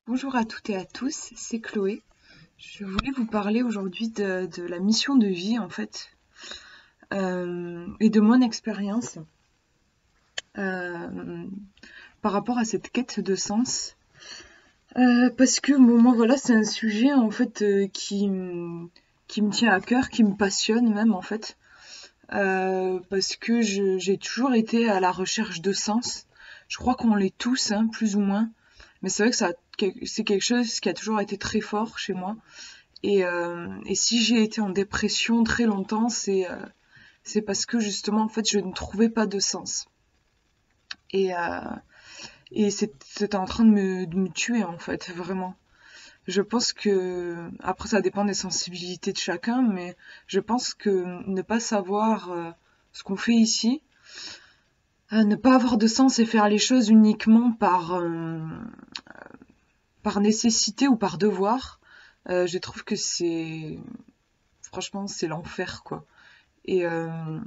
Bonjour à toutes et à tous, c'est Chloé. Je voulais vous parler aujourd'hui de la mission de vie en fait, et de mon expérience euh, par rapport à cette quête de sens. Parce que bon, moi voilà, c'est un sujet en fait qui me tient à cœur, qui me passionne même en fait, parce que j'ai toujours été à la recherche de sens. Je crois qu'on l'est tous, hein, plus ou moins, mais c'est vrai que c'est quelque chose qui a toujours été très fort chez moi. Et si j'ai été en dépression très longtemps, c'est parce que justement, en fait, je ne trouvais pas de sens. Et, euh, et c'était en train de me tuer, en fait, vraiment. Je pense que, après, ça dépend des sensibilités de chacun, mais je pense que ne pas savoir ce qu'on fait ici, ne pas avoir de sens et faire les choses uniquement par nécessité ou par devoir, je trouve que franchement, c'est l'enfer, quoi. Et, euh,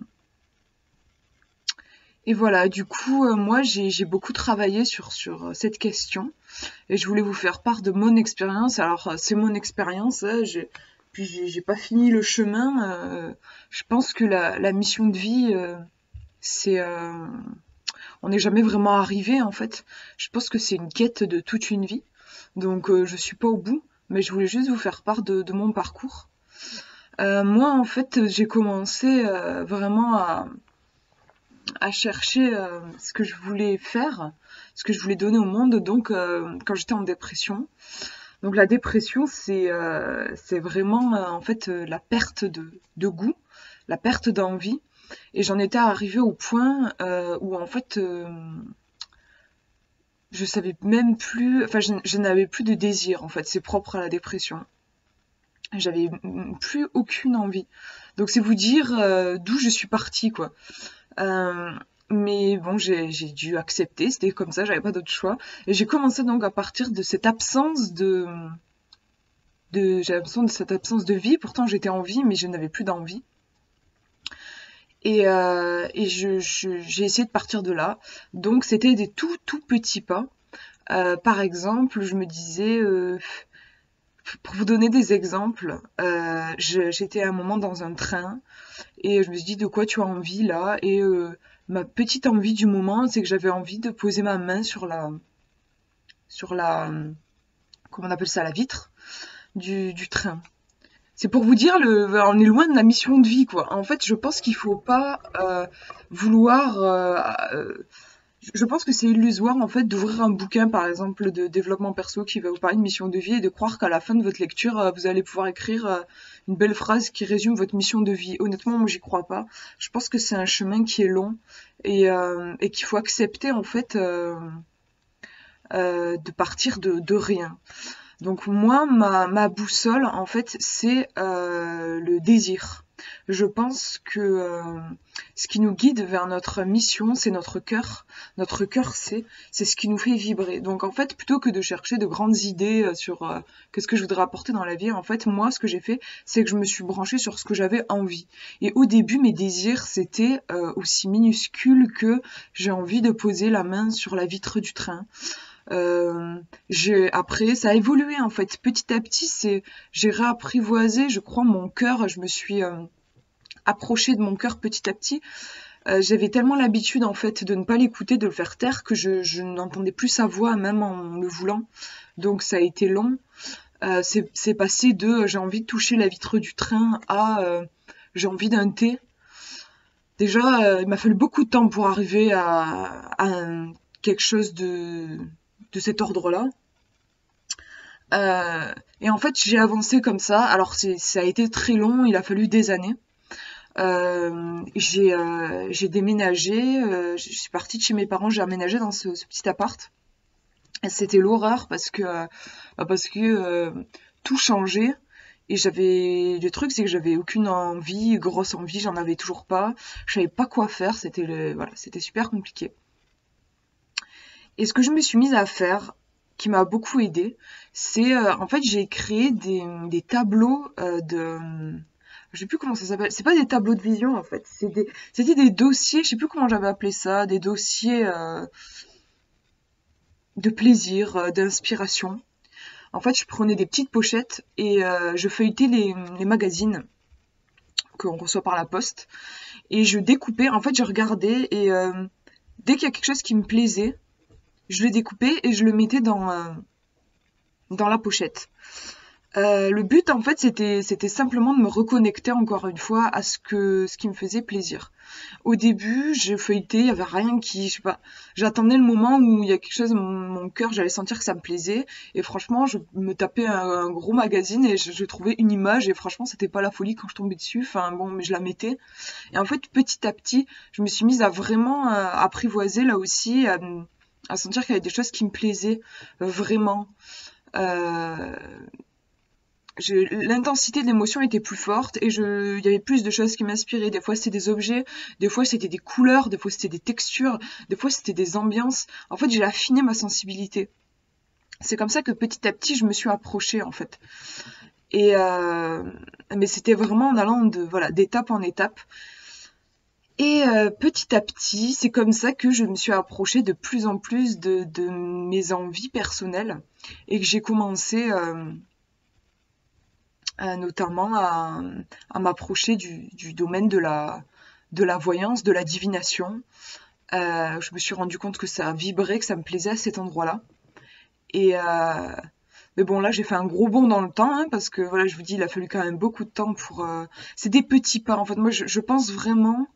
et voilà, du coup, moi, j'ai beaucoup travaillé sur cette question et je voulais vous faire part de mon expérience. Alors, c'est mon expérience, hein, puis j'ai pas fini le chemin. Je pense que la mission de vie, c'est, on n'est jamais vraiment arrivé en fait. Je pense que c'est une quête de toute une vie. Donc, je suis pas au bout, mais je voulais juste vous faire part de mon parcours. Moi, en fait, j'ai commencé vraiment à chercher ce que je voulais faire, ce que je voulais donner au monde, donc quand j'étais en dépression. Donc la dépression, c'est vraiment en fait la perte de goût, la perte d'envie. Et j'en étais arrivée au point où en fait je savais même plus, enfin je n'avais plus de désir en fait, c'est propre à la dépression. J'avais plus aucune envie. Donc c'est vous dire d'où je suis partie quoi. Euh, mais bon, j'ai dû accepter, c'était comme ça, j'avais pas d'autre choix. Et j'ai commencé donc à partir de cette absence j'ai l'impression de cette absence de vie. Pourtant, j'étais en vie, mais je n'avais plus d'envie. Et j'ai essayé de partir de là. Donc, c'était des tout petits pas. Par exemple, je me disais, pour vous donner des exemples, j'étais à un moment dans un train et je me suis dit de quoi tu as envie là et ma petite envie du moment c'est que j'avais envie de poser ma main sur la comment on appelle ça, la vitre du train. C'est pour vous dire, on est loin de la mission de vie, quoi. En fait, je pense qu'il faut pas vouloir. Je pense que c'est illusoire, en fait, d'ouvrir un bouquin, par exemple, de développement perso qui va vous parler de mission de vie et de croire qu'à la fin de votre lecture, vous allez pouvoir écrire une belle phrase qui résume votre mission de vie. Honnêtement, moi, j'y crois pas. Je pense que c'est un chemin qui est long et qu'il faut accepter, en fait, de partir de rien. Donc moi, ma boussole, en fait, c'est le désir. Je pense que ce qui nous guide vers notre mission, c'est notre cœur. Notre cœur, c'est ce qui nous fait vibrer. Donc en fait, plutôt que de chercher de grandes idées sur qu'est-ce que je voudrais apporter dans la vie, en fait, moi, ce que j'ai fait, c'est que je me suis branchée sur ce que j'avais envie. Et au début, mes désirs, c'était aussi minuscule que j'ai envie de poser la main sur la vitre du train. Après, ça a évolué en fait. Petit à petit, j'ai réapprivoisé, je crois, mon cœur. Je me suis approchée de mon cœur petit à petit. J'avais tellement l'habitude en fait de ne pas l'écouter, de le faire taire, que je n'entendais plus sa voix, même en le voulant. Donc ça a été long. C'est passé de j'ai envie de toucher la vitre du train à j'ai envie d'un thé. Déjà, il m'a fallu beaucoup de temps pour arriver quelque chose de cet ordre-là. Et en fait, j'ai avancé comme ça. Alors, ça a été très long, il a fallu des années. J'ai déménagé, je suis partie de chez mes parents, j'ai aménagé dans ce petit appart. Et c'était l'horreur parce que tout changeait. Et le truc, c'est que j'avais aucune envie, grosse envie, j'en avais toujours pas. Je savais pas quoi faire, voilà, c'était super compliqué. Et ce que je me suis mise à faire, qui m'a beaucoup aidée, c'est en fait j'ai créé des tableaux je sais plus comment ça s'appelle, c'est pas des tableaux de vision en fait, c'était des dossiers, je sais plus comment j'avais appelé ça, des dossiers de plaisir, d'inspiration. En fait, je prenais des petites pochettes et je feuilletais les magazines qu'on reçoit par la poste. Et je découpais, en fait, je regardais et dès qu'il y a quelque chose qui me plaisait, je le découpais et je le mettais dans la pochette. Le but, en fait, c'était simplement de me reconnecter encore une fois à ce qui me faisait plaisir. Au début, je feuilletais, il y avait rien qui, je sais pas, j'attendais le moment où il y a quelque chose dans mon cœur, j'allais sentir que ça me plaisait. Et franchement, je me tapais un gros magazine et je trouvais une image et franchement, c'était pas la folie quand je tombais dessus. Enfin bon, mais je la mettais. Et en fait, petit à petit, je me suis mise à vraiment apprivoiser là aussi, à sentir qu'il y avait des choses qui me plaisaient vraiment. Euh, L'intensité de l'émotion était plus forte et il y avait plus de choses qui m'inspiraient. Des fois c'était des objets, des fois c'était des couleurs, des fois c'était des textures, des fois c'était des ambiances. En fait, j'ai affiné ma sensibilité. C'est comme ça que petit à petit je me suis approchée en fait. Et mais c'était vraiment en allant voilà, d'étape en étape. Et petit à petit, c'est comme ça que je me suis approchée de plus en plus de mes envies personnelles et que j'ai commencé notamment à m'approcher du domaine de la voyance, de la divination. Je me suis rendu compte que ça vibrait, que ça me plaisait à cet endroit-là. Et mais bon, là, j'ai fait un gros bond dans le temps, hein, parce que voilà, je vous dis, il a fallu quand même beaucoup de temps pour. C'est des petits pas. En fait, moi, je pense vraiment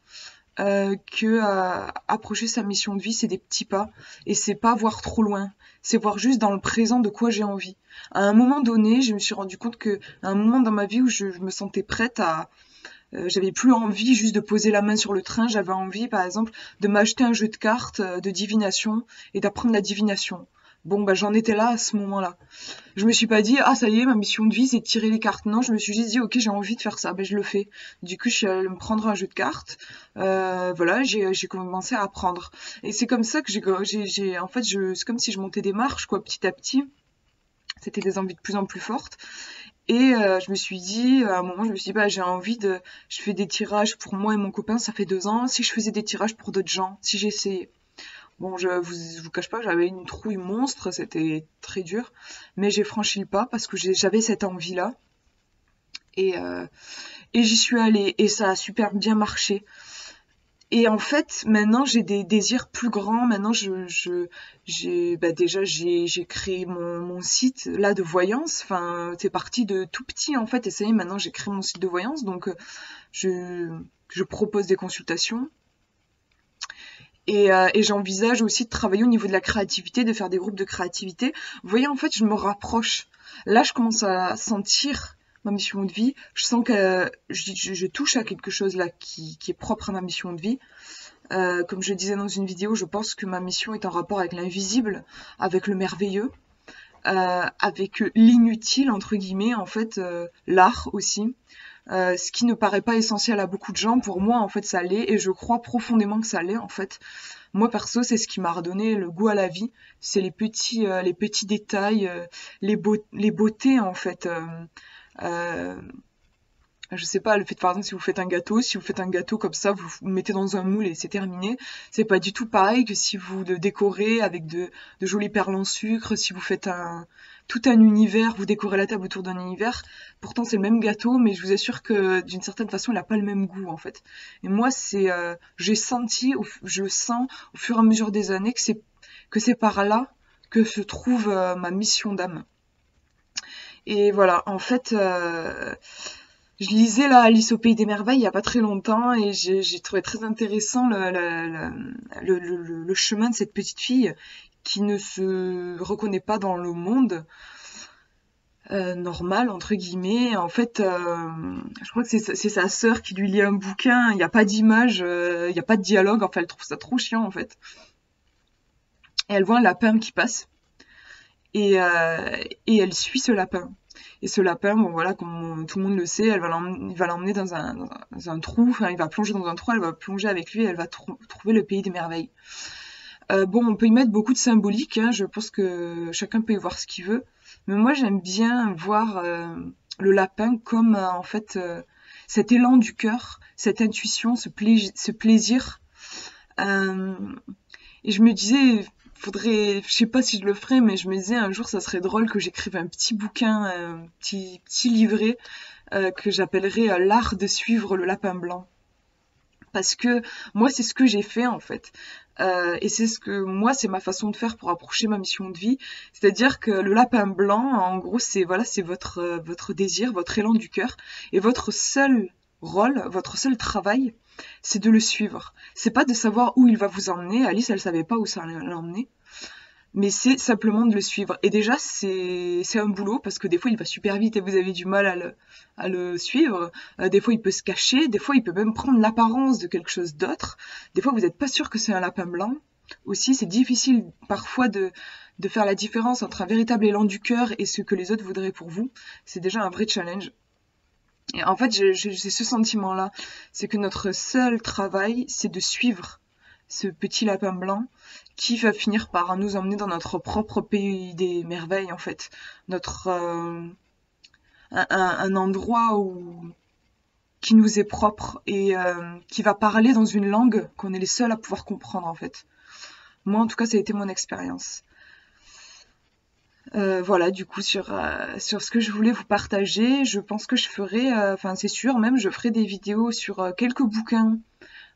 que approcher sa mission de vie, c'est des petits pas, et c'est pas voir trop loin. C'est voir juste dans le présent de quoi j'ai envie. À un moment donné, je me suis rendu compte que à un moment dans ma vie où je me sentais prête à, j'avais plus envie juste de poser la main sur le train, j'avais envie, par exemple, de m'acheter un jeu de cartes de divination et d'apprendre la divination. Bon, bah j'en étais là à ce moment-là. Je me suis pas dit, ah ça y est, ma mission de vie c'est de tirer les cartes. Non, je me suis juste dit, ok, j'ai envie de faire ça, ben je le fais. Du coup, je suis allée me prendre un jeu de cartes. Voilà, j'ai commencé à apprendre. Et c'est comme ça que en fait, c'est comme si je montais des marches, quoi, petit à petit. C'était des envies de plus en plus fortes. Et je me suis dit, à un moment, je me suis dit, bah, je fais des tirages pour moi et mon copain, ça fait 2 ans. Si je faisais des tirages pour d'autres gens, si j'essayais. Bon, je vous cache pas, j'avais une trouille monstre, c'était très dur, mais j'ai franchi le pas parce que j'avais cette envie-là et, euh, et j'y suis allée et ça a super bien marché. Et en fait, maintenant j'ai des désirs plus grands. Maintenant, déjà j'ai créé mon site là de voyance. Enfin, c'est parti de tout petit en fait. Et ça y est, maintenant j'ai créé mon site de voyance, donc je je propose des consultations. Et j'envisage aussi de travailler au niveau de la créativité, de faire des groupes de créativité. Vous voyez, en fait, je me rapproche. Là, je commence à sentir ma mission de vie. Je sens que je touche à quelque chose là qui est propre à ma mission de vie. Comme je disais dans une vidéo, je pense que ma mission est en rapport avec l'invisible, avec le merveilleux, avec l'inutile, entre guillemets, en fait, l'art aussi. Ce qui ne paraît pas essentiel à beaucoup de gens, pour moi en fait ça l'est et je crois profondément que ça l'est en fait. Moi perso c'est ce qui m'a redonné le goût à la vie, c'est les petits détails, les beautés en fait. Euh, je sais pas, le fait par exemple si vous faites un gâteau comme ça, vous le mettez dans un moule et c'est terminé. C'est pas du tout pareil que si vous le décorez avec de jolies perles en sucre, si vous faites tout un univers, vous décorez la table autour d'un univers. Pourtant c'est le même gâteau, mais je vous assure que d'une certaine façon il a pas le même goût en fait. Et moi je sens au fur et à mesure des années que c'est par là que se trouve ma mission d'âme. Et voilà, en fait, je lisais là Alice au pays des merveilles il y a pas très longtemps et j'ai trouvé très intéressant le chemin de cette petite fille qui ne se reconnaît pas dans le monde normal entre guillemets. En fait, je crois que c'est sa sœur qui lui lit un bouquin. Il n'y a pas d'image, il n'y a pas de dialogue. Enfin, elle trouve ça trop chiant en fait. Et elle voit un lapin qui passe et elle suit ce lapin. Et ce lapin, bon voilà, comme tout le monde le sait, il va l'emmener dans un trou, enfin il va plonger dans un trou, elle va plonger avec lui et elle va trouver le pays des merveilles. Bon, on peut y mettre beaucoup de symbolique, hein, je pense que chacun peut y voir ce qu'il veut, mais moi j'aime bien voir le lapin comme en fait cet élan du cœur, cette intuition, ce plaisir. Euh, et je me disais, je sais pas si je le ferai, mais je me disais un jour ça serait drôle que j'écrive un petit bouquin, un petit livret que j'appellerais l'art de suivre le lapin blanc. Parce que moi, c'est ce que j'ai fait en fait. Et c'est ce que moi, c'est ma façon de faire pour approcher ma mission de vie. C'est-à-dire que le lapin blanc, en gros, c'est voilà, c'est votre désir, votre élan du cœur, et votre seul rôle, votre seul travail, c'est de le suivre. C'est pas de savoir où il va vous emmener. Alice, elle savait pas où ça allait l'emmener, mais c'est simplement de le suivre. Et déjà, c'est un boulot parce que des fois, il va super vite et vous avez du mal à le suivre. Des fois, il peut se cacher. Des fois, il peut même prendre l'apparence de quelque chose d'autre. Des fois, vous n'êtes pas sûr que c'est un lapin blanc. Aussi, c'est difficile parfois de faire la différence entre un véritable élan du cœur et ce que les autres voudraient pour vous. C'est déjà un vrai challenge. Et en fait, j'ai ce sentiment-là. C'est que notre seul travail, c'est de suivre ce petit lapin blanc qui va finir par nous emmener dans notre propre pays des merveilles, en fait. Notre, un endroit qui nous est propre et qui va parler dans une langue qu'on est les seuls à pouvoir comprendre, en fait. Moi, en tout cas, ça a été mon expérience. Voilà, du coup, sur ce que je voulais vous partager, je pense que je ferai, enfin, c'est sûr, même, je ferai des vidéos sur quelques bouquins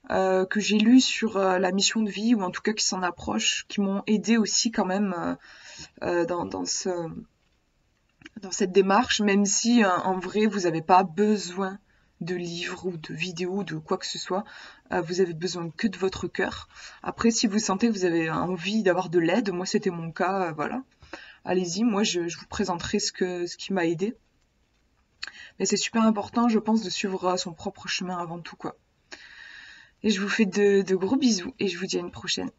que j'ai lus sur la mission de vie, ou en tout cas qui s'en approchent, qui m'ont aidé aussi quand même dans cette démarche, même si en vrai, vous n'avez pas besoin de livres ou de vidéos, de quoi que ce soit. Vous avez besoin que de votre cœur. Après, si vous sentez que vous avez envie d'avoir de l'aide, moi c'était mon cas, voilà. Allez-y, moi je vous présenterai ce qui m'a aidé. Mais c'est super important, je pense, de suivre son propre chemin avant tout, quoi. Et je vous fais de gros bisous et je vous dis à une prochaine.